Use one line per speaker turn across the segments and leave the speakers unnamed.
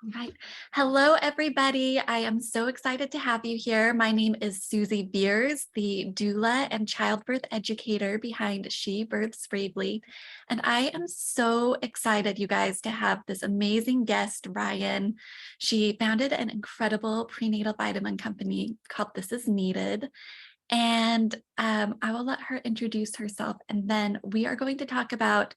All right. Hello, everybody. I am so excited to have you here. My name is Susie Beers, the doula and childbirth educator behind She Births Bravely. And I am so excited, you guys, to have this amazing guest, Ryan. She founded an incredible prenatal vitamin company called This Is Needed. And I will let her introduce herself. And then we are going to talk about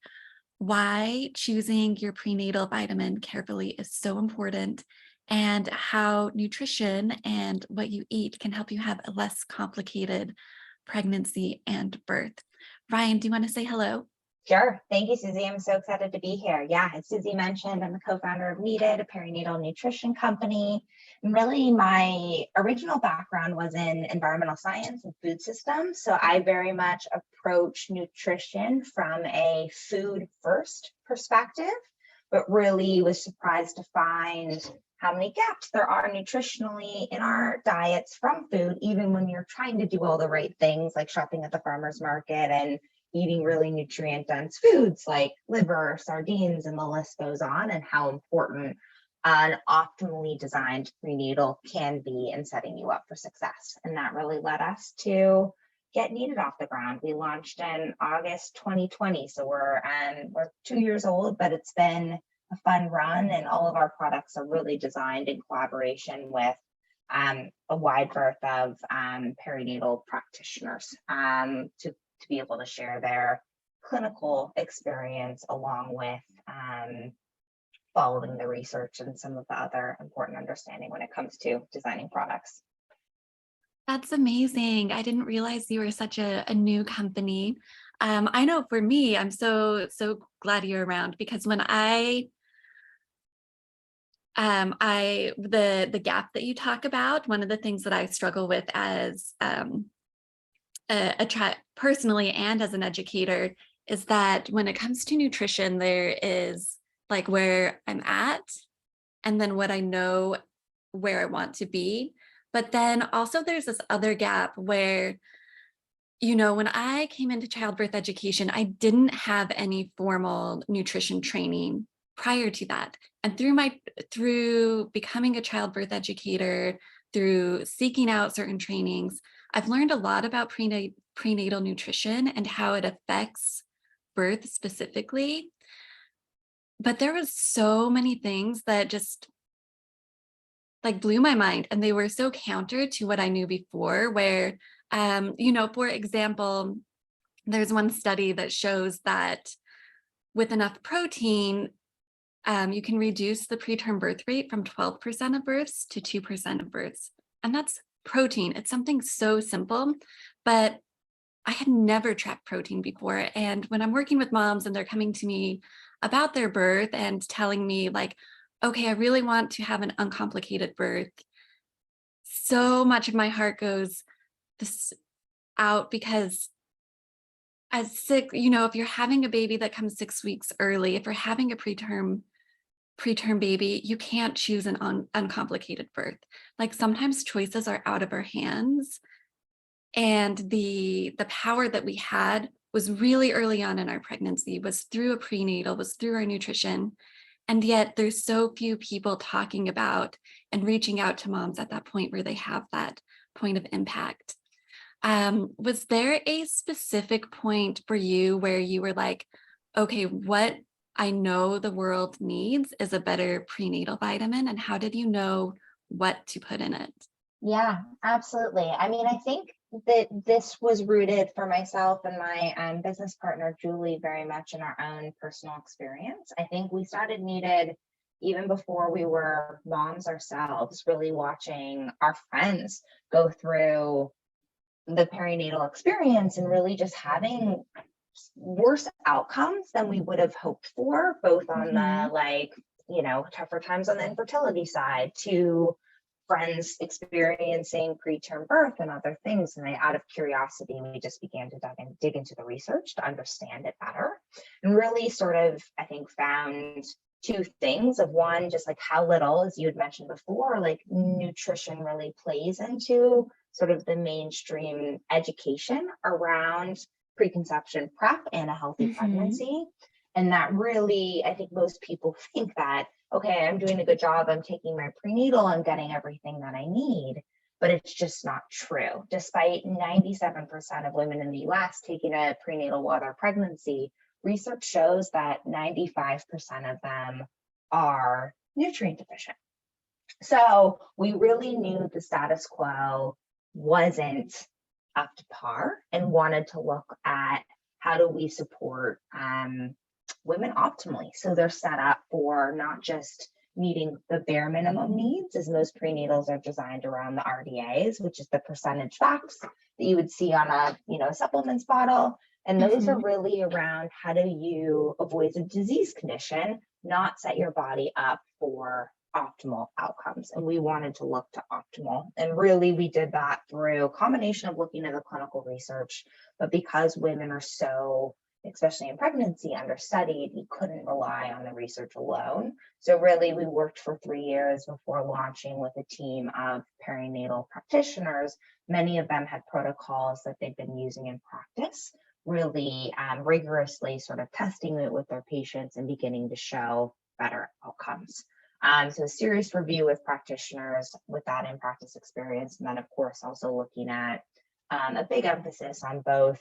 why choosing your prenatal vitamin carefully is so important and how nutrition and what you eat can help you have a less complicated pregnancy and birth. Ryan, do you want to say hello?
Sure. Thank you, Susie. I'm so excited to be here. Yeah, as Susie mentioned, I'm the co-founder of Needed, a perinatal nutrition company. And really, my original background was in environmental science and food systems. So I very much approach nutrition from a food first perspective, but really was surprised to find how many gaps there are nutritionally in our diets from food, even when you're trying to do all the right things like shopping at the farmer's market and eating really nutrient dense foods like liver, sardines, and the list goes on, and how important an optimally designed prenatal can be in setting you up for success. And that really led us to get Needed off the ground. We launched in August 2020, so we're 2 years old, but it's been a fun run, and all of our products are really designed in collaboration with a wide berth of perinatal practitioners to be able to share their clinical experience along with following the research and some of the other important understanding when it comes to designing products.
That's amazing. I didn't realize you were such a new company. I know for me, I'm so glad you're around because when the gap that you talk about, one of the things that I struggle with as personally and as an educator is that when it comes to nutrition, there is like where I'm at and then what I know where I want to be. But then also there's this other gap where, when I came into childbirth education, I didn't have any formal nutrition training prior to that. And through becoming a childbirth educator, through seeking out certain trainings, I've learned a lot about prenatal nutrition and how it affects birth specifically. But there was so many things that just like blew my mind, and they were so counter to what I knew before, where, for example, there's one study that shows that with enough protein, you can reduce the preterm birth rate from 12% of births to 2% of births. And that's protein. It's something so simple, but I had never tracked protein before. And when I'm working with moms and they're coming to me about their birth and telling me like, okay, I really want to have an uncomplicated birth, so much of my heart goes this out because as sick, if you're having a baby that comes 6 weeks early, if you're having a preterm baby, you can't choose an uncomplicated birth. Like sometimes choices are out of our hands. And the power that we had was really early on in our pregnancy, was through a prenatal, was through our nutrition. And yet there's so few people talking about and reaching out to moms at that point where they have that point of impact. Was there a specific point for you where you were like, okay, what I know the world needs is a better prenatal vitamin, and how did you know what to put in it?
Yeah, absolutely. I mean, I think that this was rooted for myself and my business partner, Julie, very much in our own personal experience. I think we started Needed even before we were moms ourselves, really watching our friends go through the perinatal experience and really just having worse outcomes than we would have hoped for, both on the tougher times on the infertility side, to friends experiencing preterm birth and other things. And out of curiosity, we just began to dig into the research to understand it better, and really sort of, I think, found two things of one, just like how little, as you had mentioned before, like nutrition really plays into sort of the mainstream education around preconception prep and a healthy pregnancy. And that really, I think most people think that, okay, I'm doing a good job, I'm taking my prenatal, I'm getting everything that I need. But it's just not true. Despite 97% of women in the US taking a prenatal while they're pregnancy, research shows that 95% of them are nutrient deficient. So we really knew the status quo wasn't up to par and wanted to look at how do we support women optimally. So they're set up for not just meeting the bare minimum needs, as most prenatals are designed around the RDAs, which is the percentage fats that you would see on a supplements bottle. And those are really around how do you avoid a disease condition, not set your body up for optimal outcomes. And we wanted to look to optimal. And really, we did that through a combination of looking at the clinical research, but because women are so, especially in pregnancy, understudied, we couldn't rely on the research alone. So really, we worked for 3 years before launching with a team of perinatal practitioners. Many of them had protocols that they've been using in practice, really rigorously sort of testing it with their patients and beginning to show better outcomes. So a serious review with practitioners with that in practice experience. And then of course, also looking at a big emphasis on both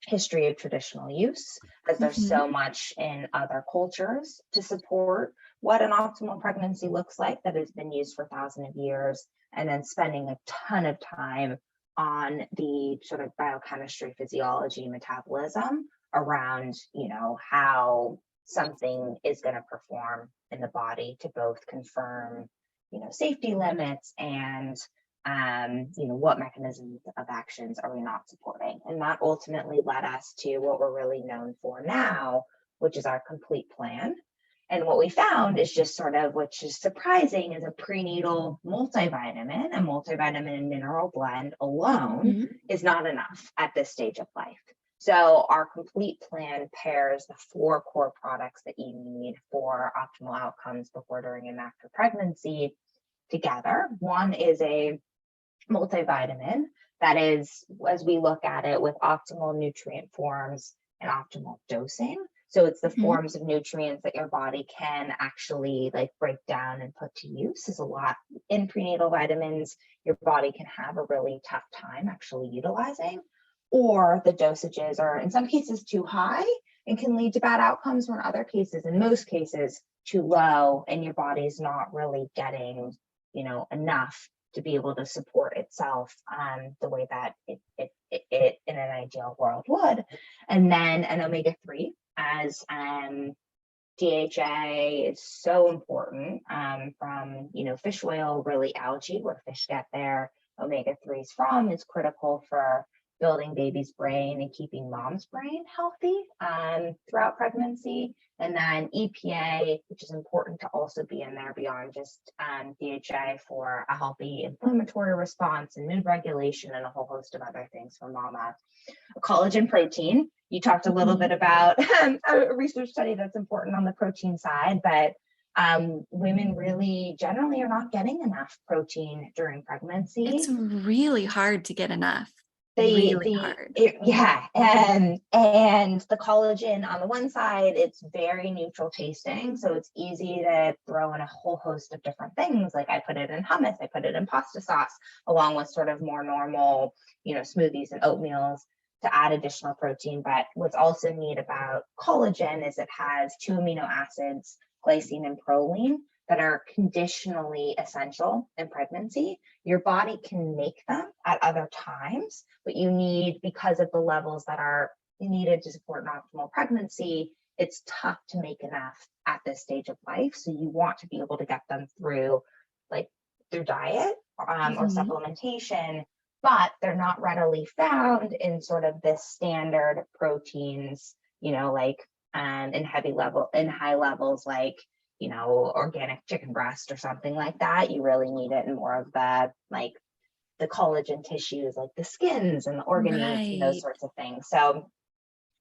history of traditional use, as there's so much in other cultures to support what an optimal pregnancy looks like that has been used for thousands of years, and then spending a ton of time on the sort of biochemistry, physiology, metabolism around, how something is going to perform in the body to both confirm, safety limits and what mechanisms of actions are we not supporting? And that ultimately led us to what we're really known for now, which is our complete plan. And what we found is just sort of, which is surprising, is a prenatal multivitamin, a multivitamin and mineral blend alone is not enough at this stage of life. So our complete plan pairs the 4 core products that you need for optimal outcomes before, during, and after pregnancy together. One is a multivitamin that is, as we look at it, with optimal nutrient forms and optimal dosing. So it's the forms of nutrients that your body can actually break down and put to use. There's a lot in prenatal vitamins your body can have a really tough time actually utilizing, or the dosages are in some cases too high and can lead to bad outcomes, or in other cases, in most cases, too low and your body's not really getting, enough to be able to support itself the way that it in an ideal world would. And then an omega-3, as DHA is so important from, fish oil, really algae, where fish get their omega-3s from, is critical for building baby's brain and keeping mom's brain healthy throughout pregnancy. And then EPA, which is important to also be in there beyond just DHA, for a healthy inflammatory response and mood regulation and a whole host of other things for mama. Collagen protein, you talked a little bit about a research study that's important on the protein side, but women really generally are not getting enough protein during pregnancy.
It's really hard to get enough.
Hard. And the collagen on the one side, it's very neutral tasting, so it's easy to throw in a whole host of different things. Like I put it in hummus, I put it in pasta sauce, along with sort of more normal, smoothies and oatmeals to add additional protein. But what's also neat about collagen is it has 2 amino acids, glycine and proline, that are conditionally essential in pregnancy. Your body can make them at other times, but you need, because of the levels that are needed to support an optimal pregnancy, it's tough to make enough at this stage of life. So you want to be able to get them through diet or supplementation, but they're not readily found in sort of this standard proteins, in high levels, organic chicken breast or something like that. You really need it in more of the collagen tissues, like the skins and the organelles and those sorts of things. So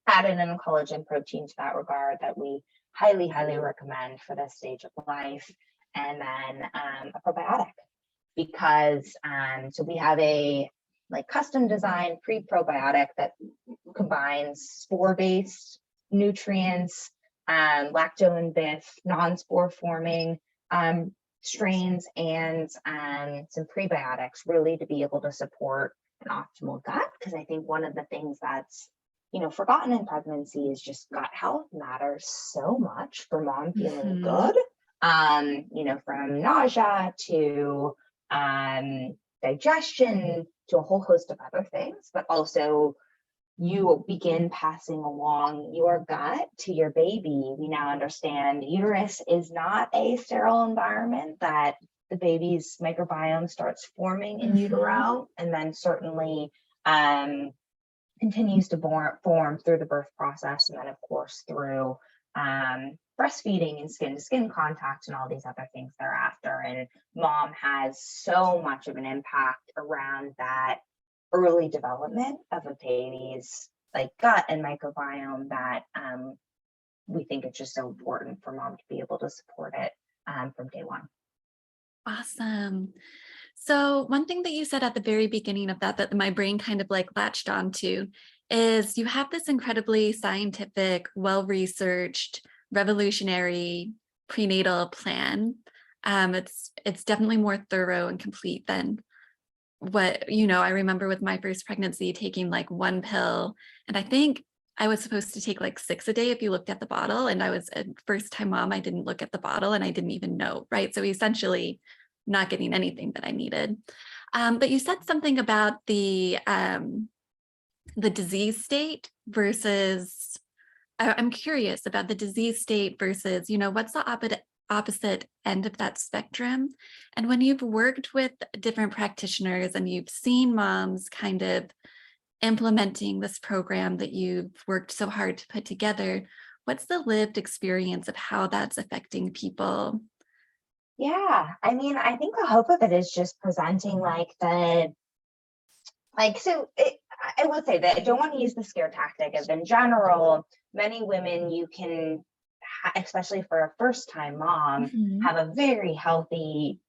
added in a collagen protein to that regard that we highly, highly recommend for this stage of life. And then a probiotic, because so we have a custom designed pre-probiotic that combines spore-based nutrients lacto-and-BIF, non-spore forming strains, and some prebiotics, really to be able to support an optimal gut. Because I think one of the things that's forgotten in pregnancy is just gut health matters so much for mom feeling
Mhm.
good. From nausea to digestion to a whole host of other things, but also you begin passing along your gut to your baby. We now understand uterus is not a sterile environment, that the baby's microbiome starts forming in
Mhm.
utero, and then certainly continues to form through the birth process, and then of course through breastfeeding and skin to skin contact and all these other things thereafter. And mom has so much of an impact around that early development of a baby's like gut and microbiome, that we think it's just so important for mom to be able to support it from day one.
Awesome. So one thing that you said at the very beginning of that my brain kind of like latched onto is you have this incredibly scientific, well-researched, revolutionary prenatal plan. It's definitely more thorough and complete than what, I remember with my first pregnancy taking like one pill, and I think I was supposed to take like 6 a day if you looked at the bottle. And I was a first time mom. I didn't look at the bottle and I didn't even know, right? So essentially not getting anything that I needed. But you said something about the disease state versus, I'm curious about the disease state versus, what's the opposite end of that spectrum? And when you've worked with different practitioners and you've seen moms kind of implementing this program that you've worked so hard to put together, what's the lived experience of how that's affecting people?
Yeah, I mean, I think the hope of it is just presenting I would say that I don't want to use the scare tactic of, in general, many women you can, especially for a first time mom,
Mhm.
have a very healthy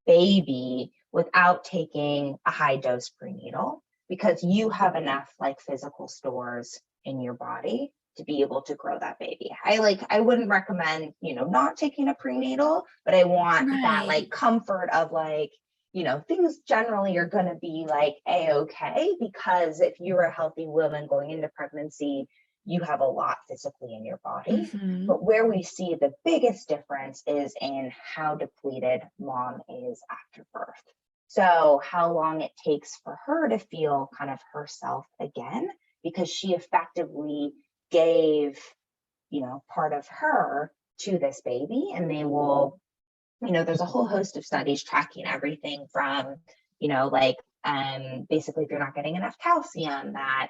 baby without taking a high dose prenatal, because you have enough like physical stores in your body to be able to grow that baby. I wouldn't recommend, not taking a prenatal, but I want that like
Right.
comfort of like, things generally are going to be like a-okay, because if you're a healthy woman going into pregnancy, you have a lot physically in your body.
Mhm.
But where we see the biggest difference is in how depleted mom is after birth. So, how long it takes for her to feel kind of herself again, because she effectively gave, part of her to this baby. And they will, there's a whole host of studies tracking everything from, basically, if you're not getting enough calcium, that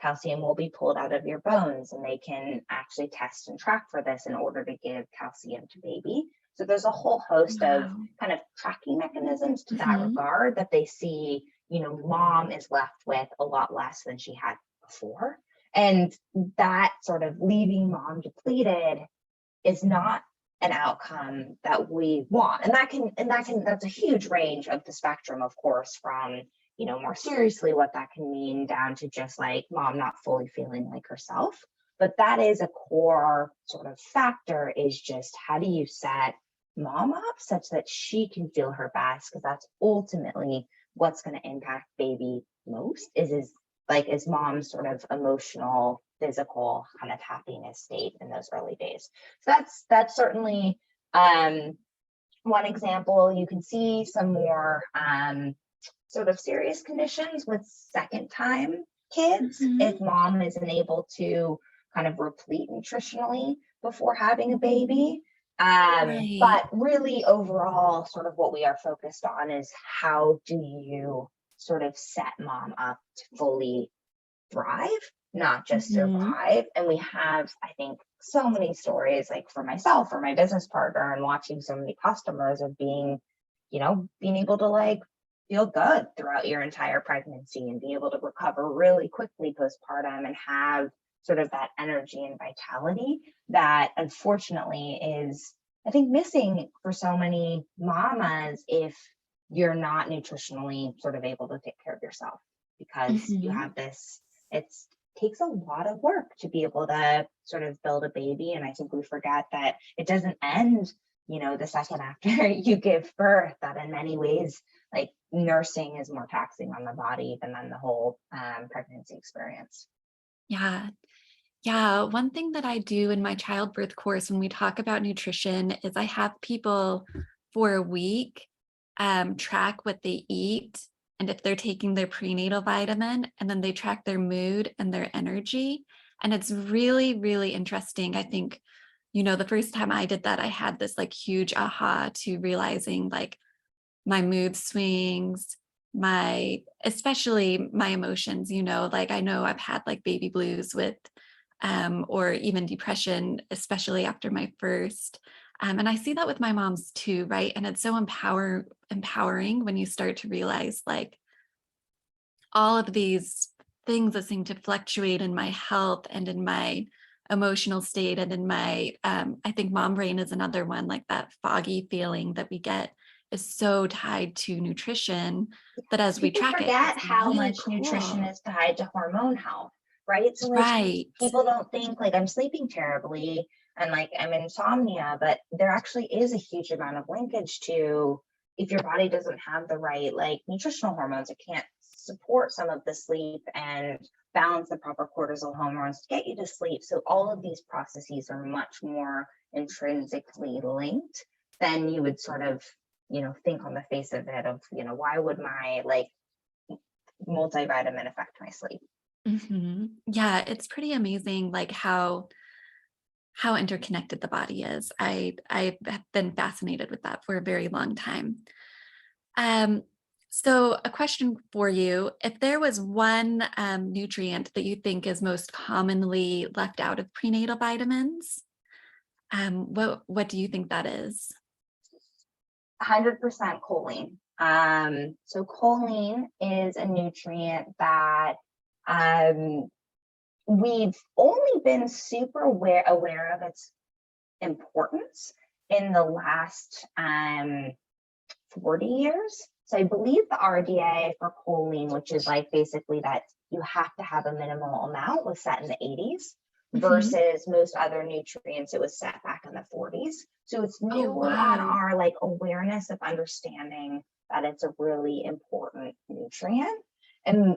calcium will be pulled out of your bones, and they can actually test and track for this in order to give calcium to baby. So there's a whole host of
Wow.
kind of tracking mechanisms to that
Mhm.
regard, that they see, mom is left with a lot less than she had before. And that sort of leaving mom depleted is not an outcome that we want. That's a huge range of the spectrum, of course, from, more seriously what that can mean, down to just like mom not fully feeling like herself. But that is a core sort of factor, is just how do you set mom up such that she can feel her best? Because that's ultimately what's going to impact baby most, is mom's sort of emotional, physical kind of happiness state in those early days. So that's certainly one example. You can see some more sort of serious conditions with second time kids, if
Mhm.
mom isn't able to kind of replete nutritionally before having a baby.
Right.
But really, overall, sort of what we are focused on is how do you sort of set mom up to fully thrive, not just
Mhm.
survive. And we have, I think, so many stories, like for myself or my business partner, and watching so many customers of being able to like feel good throughout your entire pregnancy and be able to recover really quickly postpartum and have sort of that energy and vitality that unfortunately is, I think, missing for so many mamas if you're not nutritionally sort of able to take care of yourself, because you
Mhm.
have this, it's takes a lot of work to be able to sort of build a baby. And I think we forget that it doesn't end, the second after you give birth, that in many ways, like nursing is more taxing on the body than on the whole pregnancy experience.
Yeah. Yeah. One thing that I do in my childbirth course when we talk about nutrition is I have people for a week track what they eat and if they're taking their prenatal vitamin, and then they track their mood and their energy. And it's really, really interesting. I think, the first time I did that, I had this like huge aha to realizing like my mood swings, especially my emotions, like I know I've had like baby blues with or even depression, especially after my first. And I see that with my mom's too, right? And it's so empowering when you start to realize like all of these things that seem to fluctuate in my health and in my emotional state and in my, I think mom brain is another one, like that foggy feeling that we get is so tied to nutrition that as we
People
track it,
forget
it's
how
really
much nutrition
cool.
is tied to hormone health, right? So like
Right.
people don't think like I'm sleeping terribly and like I'm insomnia, but there actually is a huge amount of linkage to if your body doesn't have the right like nutritional hormones, it can't support some of the sleep and balance the proper cortisol hormones to get you to sleep. So all of these processes are much more intrinsically linked than you would sort of think on the face of it of, why would my like multivitamin affect my sleep?
Yeah, it's pretty amazing like how interconnected the body is. I've been fascinated with that for a very long time. Um, so a question for you, if there was one nutrient that you think is most commonly left out of prenatal vitamins, what do you think that is?
100% choline. So choline is a nutrient that we've only been super aware of its importance in the last 40 years. So I believe the RDA for choline, which is like basically that you have to have a minimal amount, was set in the 80s
Mhm.
versus most other nutrients, it was set back in the 40s. So it's
Oh,
newer on
wow.
our like awareness of understanding that it's a really important nutrient. And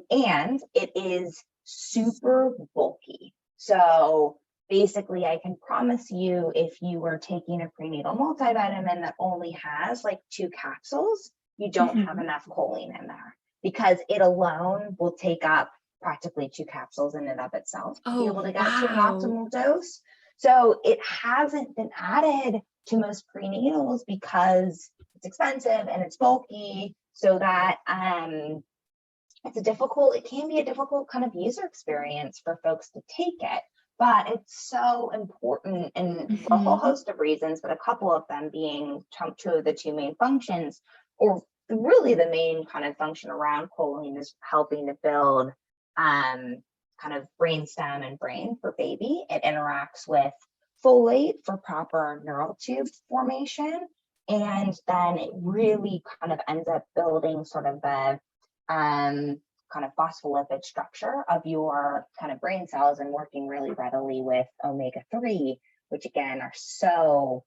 it is super bulky. So basically, I can promise you if you were taking a prenatal multivitamin that only has like 2 capsules, you don't have
Mhm.
enough choline in there because it alone will take up practically 2 capsules in and of itself to be able
Oh,
to get to an
wow.
optimal dose. So it hasn't been added to most prenatals because it's expensive and it's bulky. So that it can be a difficult kind of user experience for folks to take it, but it's so important and for a whole
Mhm.
host of reasons, but a couple of them being two of the 2 main functions, or really the main kind of function around choline is helping to build kind of brainstem and brain for baby. It interacts with folate for proper neural tube formation. And then it really kind of ends up building sort of the kind of phospholipid structure of your kind of brain cells and working really readily with omega-3, which again are so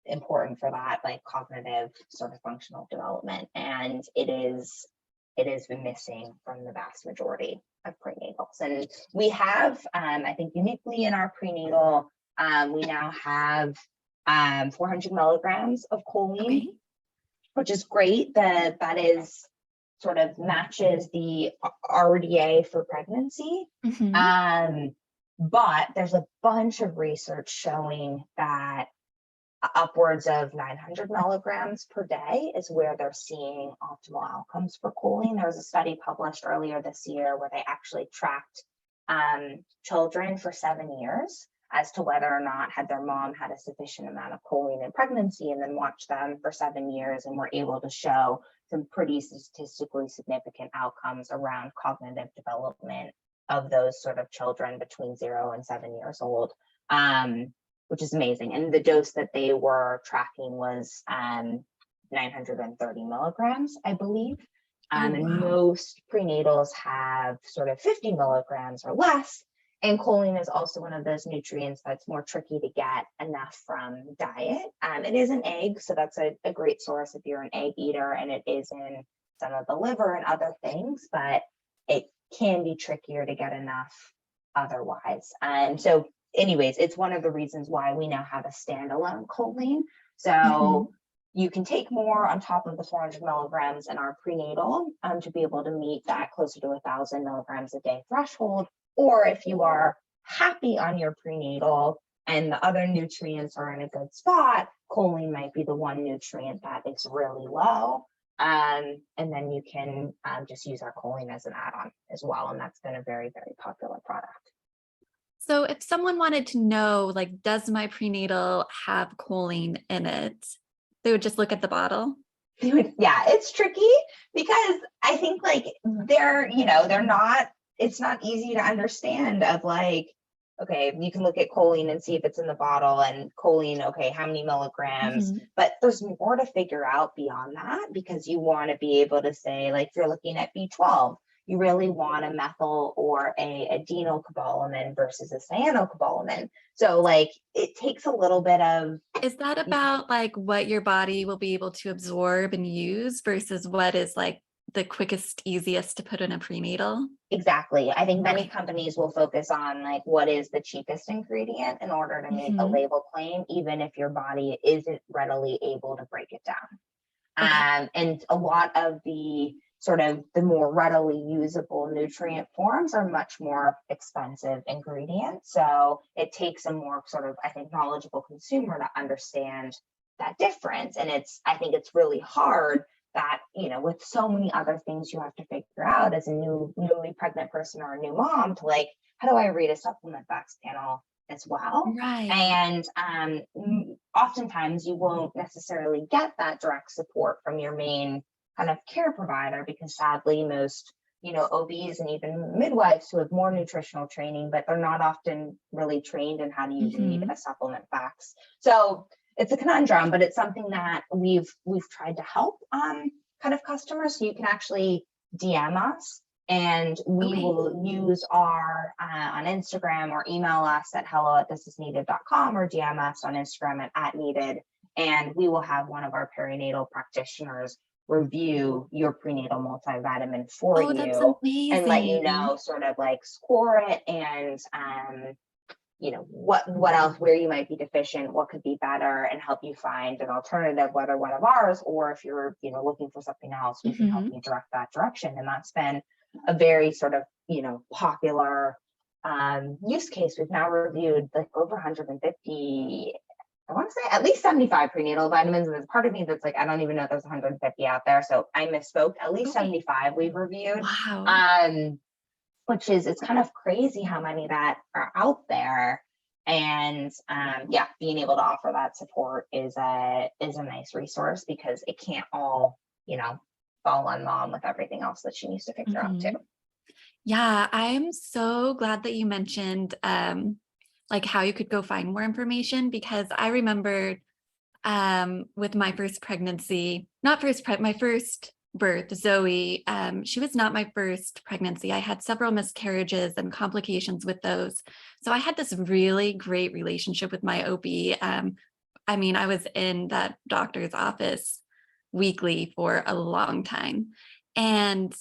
important for that like cognitive sort of functional development. And it is missing from the vast majority of prenatals. And we have, I think uniquely in our prenatal, we now have 400 milligrams of choline,
Okay.
which is great. That is sort of matches the RDA for pregnancy.
Mhm.
But there's a bunch of research showing that upwards of 900 milligrams per day is where they're seeing optimal outcomes for choline. There was a study published earlier this year where they actually tracked children for 7 years as to whether or not had their mom had a sufficient amount of choline in pregnancy, and then watched them for 7 years and were able to show some pretty statistically significant outcomes around cognitive development of those sort of children between 0 and 7 years old. Which is amazing. And the dose that they were tracking was 930 milligrams, I believe.
Oh,
And
wow.
most prenatals have sort of 50 milligrams or less. And choline is also one of those nutrients that's more tricky to get enough from diet. It is an egg, so that's a great source if you're an egg eater, and it is in some of the liver and other things, but it can be trickier to get enough otherwise. So anyways, it's one of the reasons why we now have a standalone choline.
Mhm.
So you can take more on top of the 400 milligrams in our prenatal to be able to meet that closer to 1,000 milligrams a day threshold. Or if you are happy on your prenatal and the other nutrients are in a good spot, choline might be the one nutrient that is really low. And then you can just use our choline as an add-on as well. And that's been a very, very popular product.
So if someone wanted to know, like, does my prenatal have choline in it? They would just look at the bottle.
Yeah, it's tricky because I think like they're not, it's not easy to understand of like, okay, you can look at choline and see if it's in the bottle and choline, okay, how many milligrams,
Mhm.
but there's more to figure out beyond that because you want to be able to say, like, if you're looking at B12, you really want a methyl or a adenylcobalamin versus a cyanocobalamin. So like it takes a little bit of,
Is that about like what your body will be able to absorb and use versus what is like the quickest, easiest to put in a prenatal?
exactly. I think many
Okay.
companies will focus on like what is the cheapest ingredient in order to make a
Mhm.
label claim, even if your body isn't readily able to break it down.
Okay.
And a lot of the sort of the more readily usable nutrient forms are much more expensive ingredients. So it takes a more sort of, I think, knowledgeable consumer to understand that difference. And I think it's really hard that, with so many other things you have to figure out as a newly pregnant person or a new mom to like, how do I read a supplement facts panel as well?
Right.
And oftentimes you won't necessarily get that direct support from your main kind of care provider because sadly most OBs and even midwives who have more nutritional training, but they're not often really trained in how to use and read
Mhm.
a supplement facts. So it's a conundrum, but it's something that we've tried to help kind of customers. So you can actually DM us and we
Okay.
will use our on Instagram or email us at hello@thisisneeded.com or DM us on Instagram at needed. And we will have one of our perinatal practitioners review your prenatal multivitamin for
Oh, that's
you and let you
amazing.
know sort of like score it and what else, where you might be deficient, what could be better, and help you find an alternative, whether one of ours or if you're looking for something else, we can help
Mhm.
you direct that direction. And that's been a very sort of popular use case. We've now reviewed like over 150, I want to say at least 75 prenatal vitamins. And there's part of me that's like, I don't even know if there's 150 out there. So I misspoke. At least
Okay.
75 we've reviewed.
Wow.
Um, which is, it's kind of crazy how many that are out there. And yeah, being able to offer that support is a nice resource because it can't all fall on mom with everything else that she needs to figure out too.
Mhm. Yeah, I'm so glad that you mentioned like how you could go find more information because I remember with my first pregnancy, not first my first birth, Zoe, she was not my first pregnancy. I had several miscarriages and complications with those. So I had this really great relationship with my OB. I mean, I was in that doctor's office weekly for a long time. And,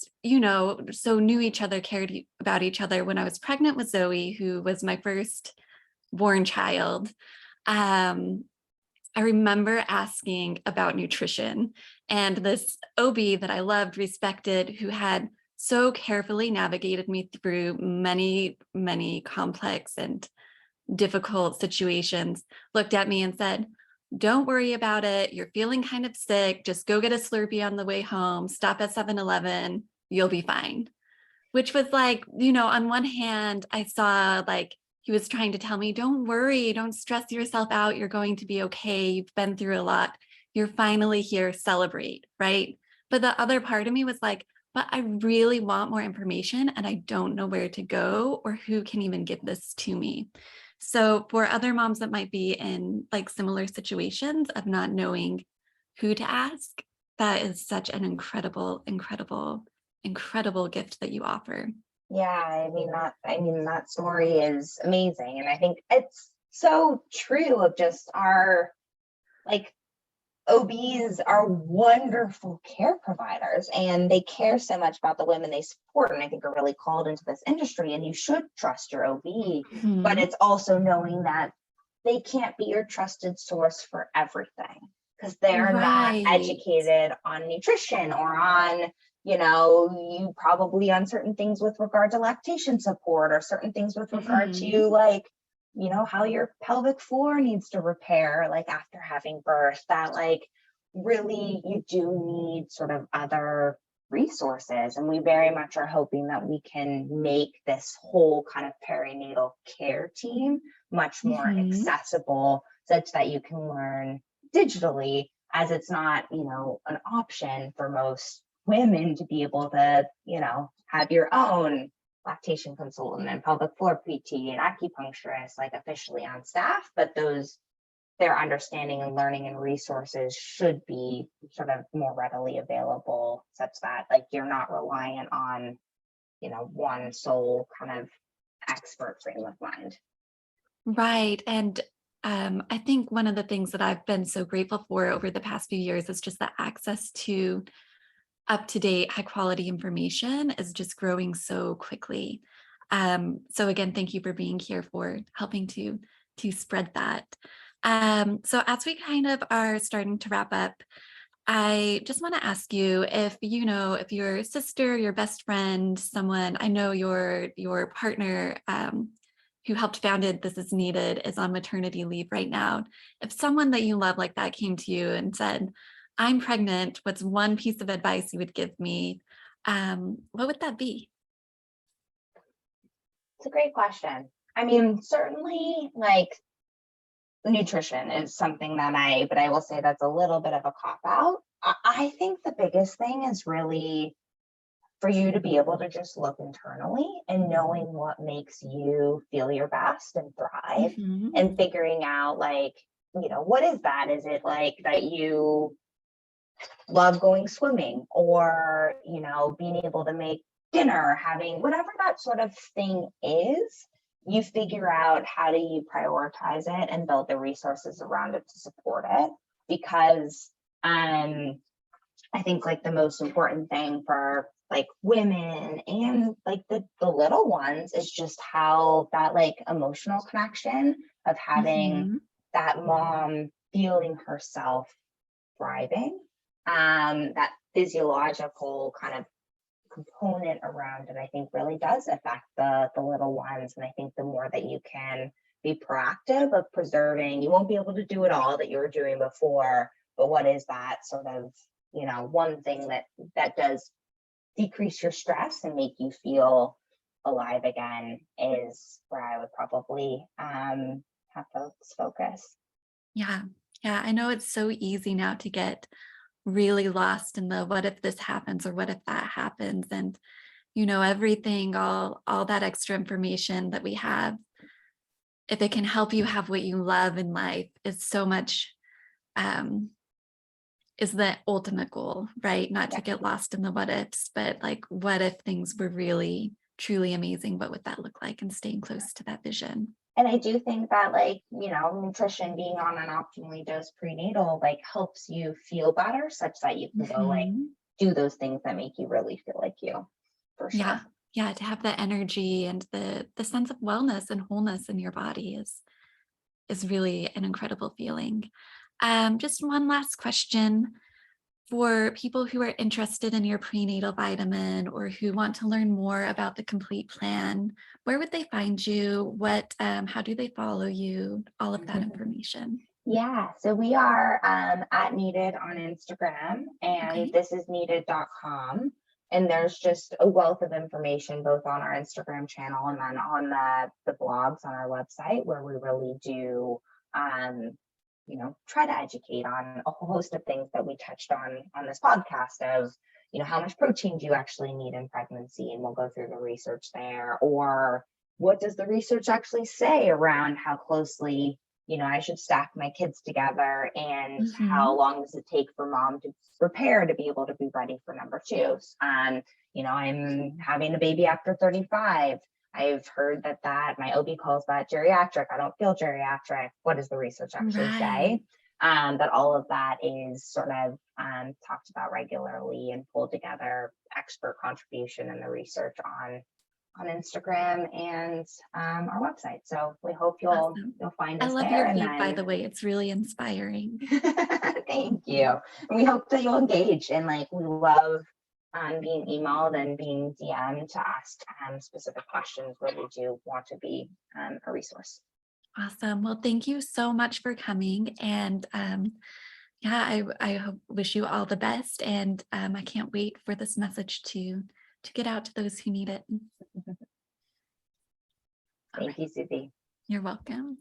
so knew each other, cared about each other. When I was pregnant with Zoe, who was my first born child, um, I remember asking about nutrition, and this OB that I loved, respected, who had so carefully navigated me through many, many complex and difficult situations, looked at me and said, "Don't worry about it. You're feeling kind of sick. Just go get a Slurpee on the way home. Stop at 7-Eleven. You'll be fine." Which was like, on one hand, I saw like he was trying to tell me, don't worry, don't stress yourself out. You're going to be okay. You've been through a lot. You're finally here, celebrate, right? But the other part of me was like, but I really want more information and I don't know where to go or who can even give this to me. So for other moms that might be in like similar situations of not knowing who to ask, that is such an incredible gift that you offer.
Yeah, that story is amazing. And I think it's so true of just our, like, OBs are wonderful care providers, and they care so much about the women they support, and I think are really called into this industry, and you should trust your OB. But it's also knowing that they can't be your trusted source for everything, because they're not
Right.
educated on nutrition or on, you probably on certain things with regard to lactation support, or certain things with regard to, like, how your pelvic floor needs to repair, like, after having birth, that, like, really you do need sort of other resources. And we very much are hoping that we can make this whole kind of perinatal care team much more accessible, such that you can learn digitally, as it's not, an option for most women to be able to, have your own lactation consultant and pelvic floor PT and acupuncturist, like, officially on staff. But their understanding and learning and resources should be sort of more readily available, such that, like, you're not reliant on, one sole kind of expert frame of mind.
Right. And I think one of the things that I've been so grateful for over the past few years is just the access to up-to-date, high-quality information is just growing so quickly. So again, thank you for being here, for helping to spread that. So as we kind of are starting to wrap up, I just want to ask you if if your sister, your best friend, someone, I know your partner who helped founded This Is Needed is on maternity leave right now. If someone that you love like that came to you and said, "I'm pregnant, what's one piece of advice you would give me?" What would that be?
It's a great question. I mean, certainly, like, nutrition is something but I will say that's a little bit of a cop out. I think the biggest thing is really for you to be able to just look internally and knowing what makes you feel your best and thrive, and figuring out, like, what is that? Is it like that you love going swimming, or, being able to make dinner, having whatever that sort of thing is, you figure out how do you prioritize it and build the resources around it to support it. Because I think, like, the most important thing for, like, women and, like, the little ones is just how that, like, emotional connection of having that mom feeling herself thriving, that physiological kind of component around it, I think, really does affect the little ones. And I think the more that you can be proactive of preserving, you won't be able to do it all that you were doing before, but what is that sort of, one thing that does decrease your stress and make you feel alive again, is where I would probably have folks focus.
Yeah. Yeah. I know it's so easy now to get really lost in the what if this happens or what if that happens. And, everything, all that extra information that we have, if it can help you have what you love in life, is so much, is the ultimate goal, right? Not to get lost in the what ifs, but, like, what if things were really, truly amazing? What would that look like? And staying close to that vision.
And I do think that, like, nutrition, being on an optimally dosed prenatal, like, helps you feel better, such that you can go, like, do those things that make you really feel like you, for sure.
Yeah. Yeah. To have the energy and the sense of wellness and wholeness in your body is really an incredible feeling. Just one last question. For people who are interested in your prenatal vitamin or who want to learn more about the complete plan, where would they find you? How do they follow you? All of that information.
Yeah, so we are at Needed on Instagram, and
Okay.
thisisneeded.com. And there's just a wealth of information both on our Instagram channel and then on the blogs on our website, where we really do try to educate on a whole host of things that we touched on this podcast, of, how much protein do you actually need in pregnancy? And we'll go through the research there. Or what does the research actually say around how closely, I should stack my kids together, and how
Mhm.
long does it take for mom to prepare to be able to be ready for number two? I'm having a baby after 35. I've heard that my OB calls that geriatric. I don't feel geriatric. What does the research actually
Right.
say? That all of that is sort of talked about regularly and pulled together expert contribution in the research on Instagram and our website. So we hope you'll
Awesome.
find
I
us
love
there.
your
And
feed, by
then
the way. It's really inspiring.
thank you. And we hope that you'll engage. And like, we love being emailed and being DM'd to ask specific questions where we do want to be a resource.
Awesome. Well, thank you so much for coming. And yeah, wish you all the best. And I can't wait for this message to get out to those who need it. All
Thank
right.
you, Susie.
You're welcome.